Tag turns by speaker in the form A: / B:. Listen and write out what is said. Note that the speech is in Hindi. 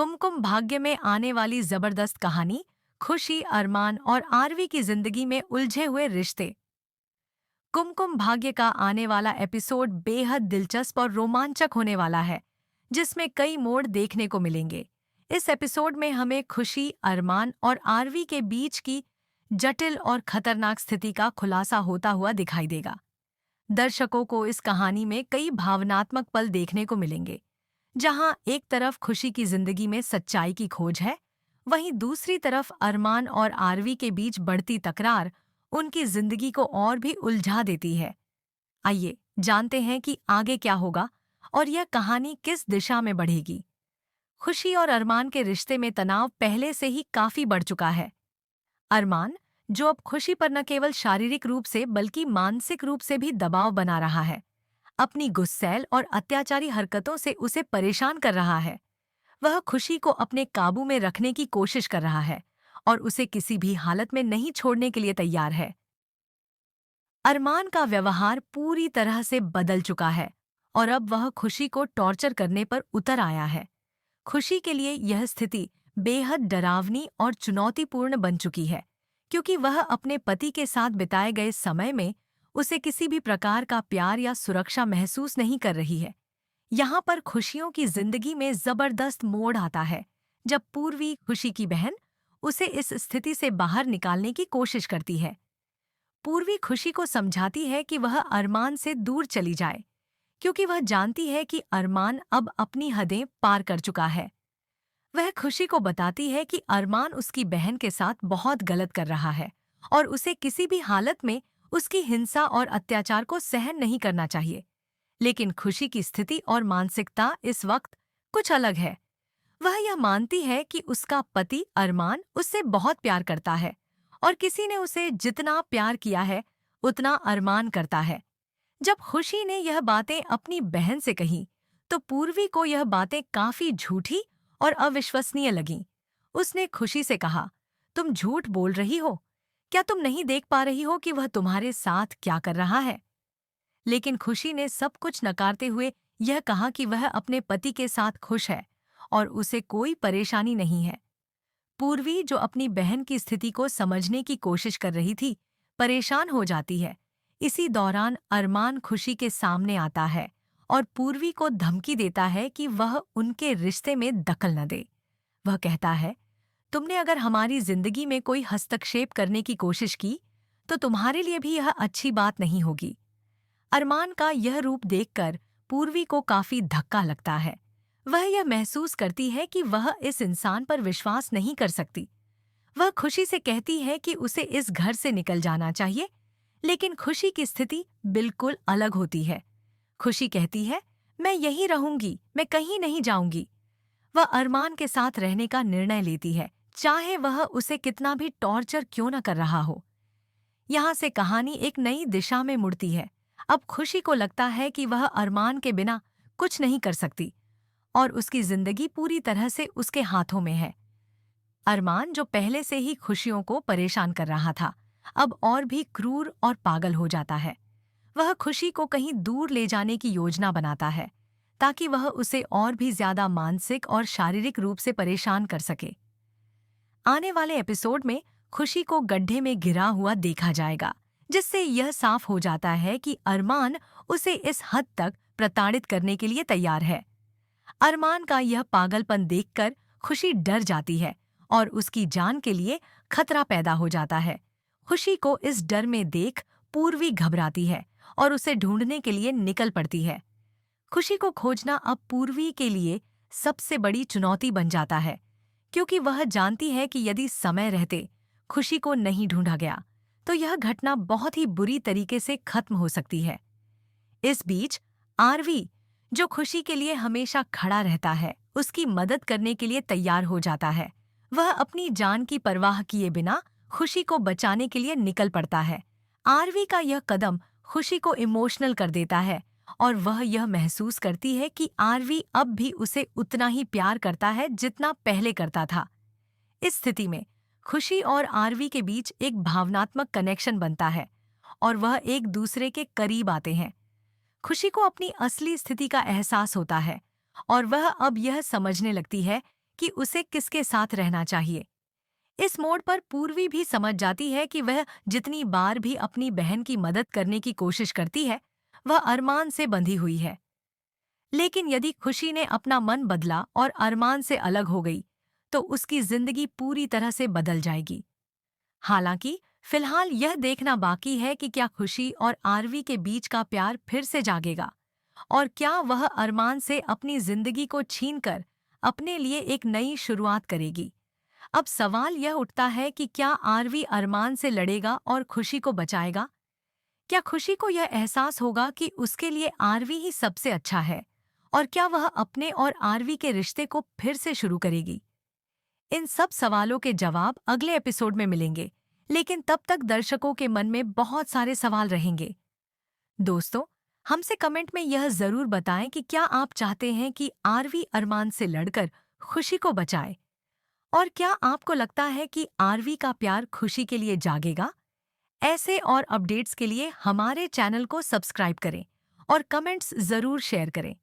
A: कुमकुम भाग्य में आने वाली जबरदस्त कहानी। खुशी, अरमान और आरवी की जिंदगी में उलझे हुए रिश्ते। कुमकुम भाग्य का आने वाला एपिसोड बेहद दिलचस्प और रोमांचक होने वाला है, जिसमें कई मोड़ देखने को मिलेंगे। इस एपिसोड में हमें खुशी, अरमान और आरवी के बीच की जटिल और खतरनाक स्थिति का खुलासा होता हुआ दिखाई देगा। दर्शकों को इस कहानी में कई भावनात्मक पल देखने को मिलेंगे, जहां एक तरफ खुशी की जिंदगी में सच्चाई की खोज है, वहीं दूसरी तरफ अरमान और आरवी के बीच बढ़ती तकरार उनकी जिंदगी को और भी उलझा देती है। आइए जानते हैं कि आगे क्या होगा और यह कहानी किस दिशा में बढ़ेगी। खुशी और अरमान के रिश्ते में तनाव पहले से ही काफी बढ़ चुका है। अरमान, जो अब खुशी पर न केवल शारीरिक रूप से बल्कि मानसिक रूप से भी दबाव बना रहा है, अपनी गुस्सैल और अत्याचारी हरकतों से उसे परेशान कर रहा है। वह खुशी को अपने काबू में रखने की कोशिश कर रहा है और उसे किसी भी हालत में नहीं छोड़ने के लिए तैयार है। अरमान का व्यवहार पूरी तरह से बदल चुका है और अब वह खुशी को टॉर्चर करने पर उतर आया है। खुशी के लिए यह स्थिति बेहद डरावनी और चुनौतीपूर्ण बन चुकी है, क्योंकि वह अपने पति के साथ बिताए गए समय में उसे किसी भी प्रकार का प्यार या सुरक्षा महसूस नहीं कर रही है। यहाँ पर खुशियों की जिंदगी में जबरदस्त मोड़ आता है, जब पूर्वी, खुशी की बहन, उसे इस स्थिति से बाहर निकालने की कोशिश करती है। पूर्वी खुशी को समझाती है कि वह अरमान से दूर चली जाए, क्योंकि वह जानती है कि अरमान अब अपनी हदें पार कर चुका है। वह खुशी को बताती है कि अरमान उसकी बहन के साथ बहुत गलत कर रहा है और उसे किसी भी हालत में उसकी हिंसा और अत्याचार को सहन नहीं करना चाहिए। लेकिन खुशी की स्थिति और मानसिकता इस वक्त कुछ अलग है। वह यह मानती है कि उसका पति अरमान उससे बहुत प्यार करता है और किसी ने उसे जितना प्यार किया है उतना अरमान करता है। जब खुशी ने यह बातें अपनी बहन से कही, तो पूर्वी को यह बातें काफी झूठी और अविश्वसनीय लगीं। उसने खुशी से कहा, तुम झूठ बोल रही हो। क्या तुम नहीं देख पा रही हो कि वह तुम्हारे साथ क्या कर रहा है? लेकिन खुशी ने सब कुछ नकारते हुए यह कहा कि वह अपने पति के साथ खुश है और उसे कोई परेशानी नहीं है। पूर्वी, जो अपनी बहन की स्थिति को समझने की कोशिश कर रही थी, परेशान हो जाती है। इसी दौरान अरमान खुशी के सामने आता है और पूर्वी को धमकी देता है कि वह उनके रिश्ते में दखल न दे। वह कहता है, तुमने अगर हमारी जिंदगी में कोई हस्तक्षेप करने की कोशिश की, तो तुम्हारे लिए भी यह अच्छी बात नहीं होगी। अरमान का यह रूप देखकर पूर्वी को काफी धक्का लगता है। वह यह महसूस करती है कि वह इस इंसान पर विश्वास नहीं कर सकती। वह खुशी से कहती है कि उसे इस घर से निकल जाना चाहिए, लेकिन खुशी की स्थिति बिल्कुल अलग होती है। खुशी कहती है, मैं यहीं रहूंगी, मैं कहीं नहीं जाऊंगी। वह अरमान के साथ रहने का निर्णय लेती है, चाहे वह उसे कितना भी टॉर्चर क्यों न कर रहा हो। यहाँ से कहानी एक नई दिशा में मुड़ती है। अब खुशी को लगता है कि वह अरमान के बिना कुछ नहीं कर सकती और उसकी जिंदगी पूरी तरह से उसके हाथों में है। अरमान, जो पहले से ही खुशियों को परेशान कर रहा था, अब और भी क्रूर और पागल हो जाता है। वह खुशी को कहीं दूर ले जाने की योजना बनाता है, ताकि वह उसे और भी ज्यादा मानसिक और शारीरिक रूप से परेशान कर सके। आने वाले एपिसोड में खुशी को गड्ढे में गिरा हुआ देखा जाएगा, जिससे यह साफ हो जाता है कि अरमान उसे इस हद तक प्रताड़ित करने के लिए तैयार है। अरमान का यह पागलपन देखकर खुशी डर जाती है और उसकी जान के लिए खतरा पैदा हो जाता है। खुशी को इस डर में देख पूर्वी घबराती है और उसे ढूंढने के लिए निकल पड़ती है। खुशी को खोजना अब पूर्वी के लिए सबसे बड़ी चुनौती बन जाता है, क्योंकि वह जानती है कि यदि समय रहते खुशी को नहीं ढूंढा गया, तो यह घटना बहुत ही बुरी तरीके से खत्म हो सकती है। इस बीच आरवी, जो खुशी के लिए हमेशा खड़ा रहता है, उसकी मदद करने के लिए तैयार हो जाता है। वह अपनी जान की परवाह किए बिना खुशी को बचाने के लिए निकल पड़ता है। आरवी का यह कदम खुशी को इमोशनल कर देता है और वह यह महसूस करती है कि आरवी अब भी उसे उतना ही प्यार करता है जितना पहले करता था। इस स्थिति में खुशी और आरवी के बीच एक भावनात्मक कनेक्शन बनता है और वह एक दूसरे के करीब आते हैं। खुशी को अपनी असली स्थिति का एहसास होता है और वह अब यह समझने लगती है कि उसे किसके साथ रहना चाहिए। इस मोड़ पर पूर्वी भी समझ जाती है कि वह जितनी बार भी अपनी बहन की मदद करने की कोशिश करती है, वह अरमान से बंधी हुई है। लेकिन यदि खुशी ने अपना मन बदला और अरमान से अलग हो गई, तो उसकी जिंदगी पूरी तरह से बदल जाएगी। हालांकि फिलहाल यह देखना बाकी है कि क्या खुशी और आरवी के बीच का प्यार फिर से जागेगा और क्या वह अरमान से अपनी जिंदगी को छीनकर अपने लिए एक नई शुरुआत करेगी। अब सवाल यह उठता है कि क्या आरवी अरमान से लड़ेगा और खुशी को बचाएगा? क्या खुशी को यह एहसास होगा कि उसके लिए आरवी ही सबसे अच्छा है? और क्या वह अपने और आरवी के रिश्ते को फिर से शुरू करेगी? इन सब सवालों के जवाब अगले एपिसोड में मिलेंगे, लेकिन तब तक दर्शकों के मन में बहुत सारे सवाल रहेंगे। दोस्तों, हमसे कमेंट में यह जरूर बताएं कि क्या आप चाहते हैं कि आरवी अरमान से लड़कर खुशी को बचाए? और क्या आपको लगता है कि आरवी का प्यार खुशी के लिए जागेगा? ऐसे और अपडेट्स के लिए हमारे चैनल को सब्सक्राइब करें और कमेंट्स जरूर शेयर करें।